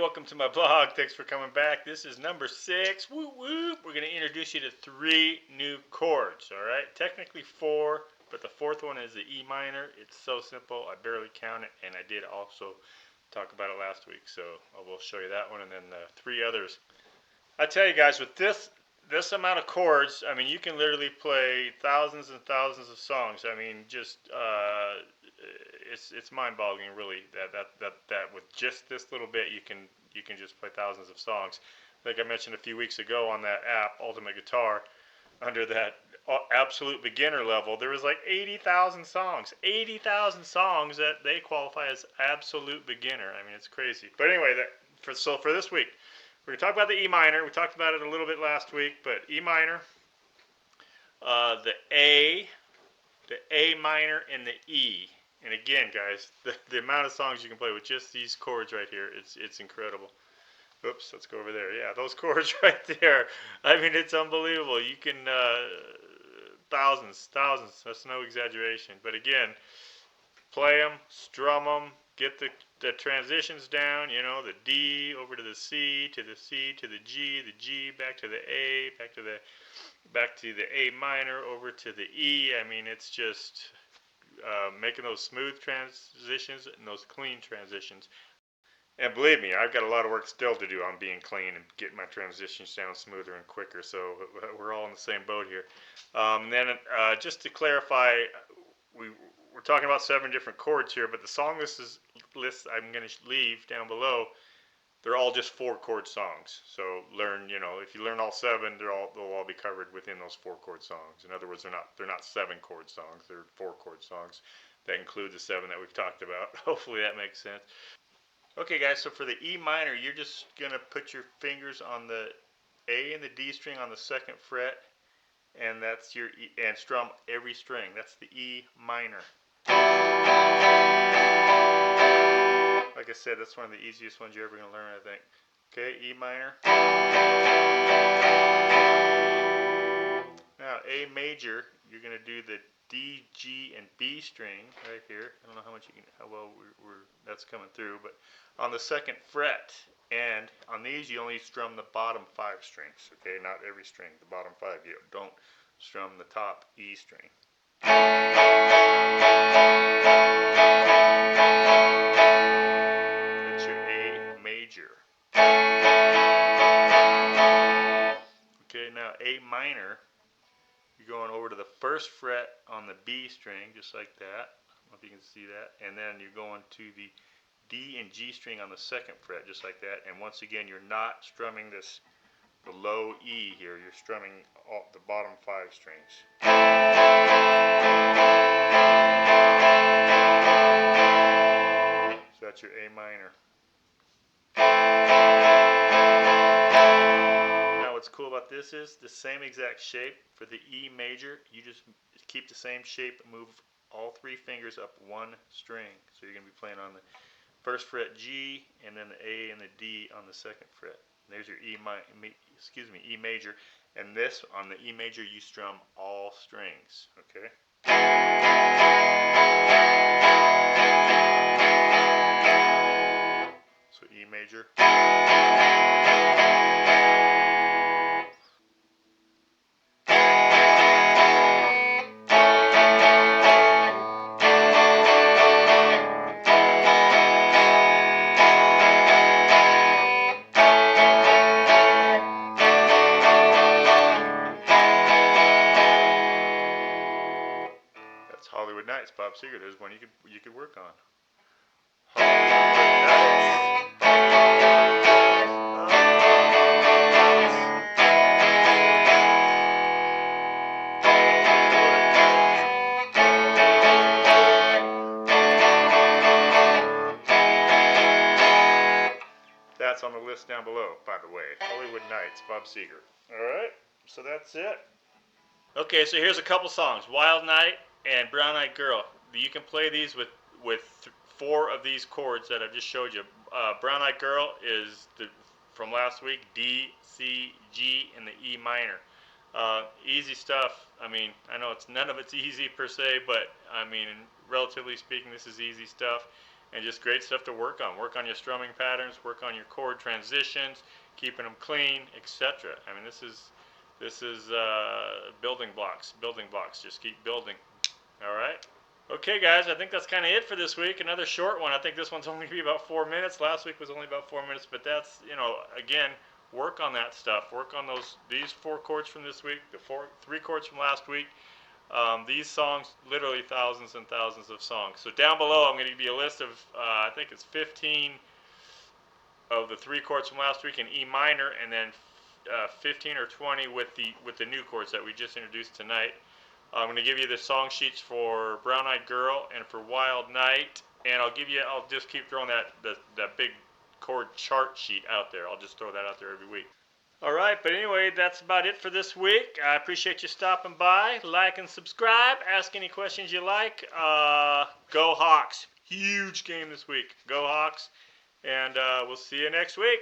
welcome to my blog. Thanks for coming back. This is number 6. Woo woo. We're going to introduce you to 3 new chords, all right? Technically 4, but the 4th one is the E minor. It's so simple, I barely count it, and I did also talk about it last week, so I will show you that one and then the 3 others. I tell you guys, with this amount of chords, I mean, you can literally play thousands and thousands of songs. I mean, just it's mind-boggling, really. That with just this little bit, you can just play thousands of songs. Like I mentioned a few weeks ago on that app, Ultimate Guitar, under that absolute beginner level, there was like 80,000 songs. 80,000 songs that they qualify as absolute beginner. I mean, it's crazy. But anyway, so for this week, we're going to talk about the E minor. We talked about it a little bit last week, but E minor, the A minor, and the E. And again, guys, the amount of songs you can play with just these chords right here, it's incredible. Oops, let's go over there. Yeah, those chords right there. I mean, it's unbelievable. You can, thousands. That's no exaggeration. But again, play them, strum them, get the transitions down, you know, the D over to the C, to the C, to the G back to the A, back to the A minor, over to the E. I mean, it's just making those smooth transitions and those clean transitions. And believe me, I've got a lot of work still to do on being clean and getting my transitions down smoother and quicker, so we're all in the same boat here. And then just to clarify, we're talking about 7 different chords here, but the song list I'm going to leave down below, they're all just 4-chord songs. So if you learn all 7, they'll all be covered within those 4-chord songs. In other words, they're not 7-chord songs, they're 4-chord songs that include the 7 that we've talked about. Hopefully that makes sense. Okay guys, so for the E minor, you're just going to put your fingers on the A and the D string on the 2nd fret, and that's your E, and strum every string. That's the E minor. Like I said, that's one of the easiest ones you're ever going to learn, I think. Okay, E minor. Now A major, you're going to do the D, G, and B string right here. I don't know how well that's coming through, but on the 2nd fret, and on these you only strum the bottom 5 strings. Okay, not every string, the bottom 5. You don't strum the top E string. That's your A major. Okay, now A minor, you're going over to the 1st fret on the B string, just like that. I don't know if you can see that. And then you're going to the D and G string on the 2nd fret, just like that. And once again, you're not strumming the low E here. You're strumming the bottom 5 strings. So that's your A minor. Now what's cool about this is the same exact shape for the E major. You just keep the same shape, move all 3 fingers up 1 string. So you're going to be playing on the 1st fret G, and then the A and the D on the 2nd fret. And there's your E major. And this, on the E major, you strum all strings, okay? So E major. Hollywood Nights, Bob Seger. There's one you could work on. Hollywood Nights. That's on the list down below, by the way. Hollywood Nights, Bob Seger. Alright, so that's it. Okay, so here's a couple songs. Wild Night and Brown Eyed Girl. You can play these with 4 of these chords that I just showed you. Brown Eyed Girl is from last week, D, C, G, and the E minor. Easy stuff. I mean, I know none of it's easy per se, but I mean, relatively speaking, this is easy stuff. and just great stuff to work on. Work on your strumming patterns, work on your chord transitions, keeping them clean, etc. I mean, this is building blocks. Building blocks. Just keep building. All right. Okay, guys, I think that's kind of it for this week. Another short one. I think this one's only going to be about 4 minutes. Last week was only about 4 minutes, but that's, again, work on that stuff. Work on these 4 chords from this week, the 3 chords from last week. These songs, literally thousands and thousands of songs. So down below, I'm going to give you a list of, I think it's 15 of the 3 chords from last week in E minor, and then 15 or 20 with the new chords that we just introduced tonight. I'm going to give you the song sheets for Brown Eyed Girl and for Wild Night, and I'll just keep throwing that big chord chart sheet out there. I'll just throw that out there every week. All right, but anyway, that's about it for this week. I appreciate you stopping by. Like and subscribe. Ask any questions you like. Go Hawks. Huge game this week. Go Hawks. And we'll see you next week.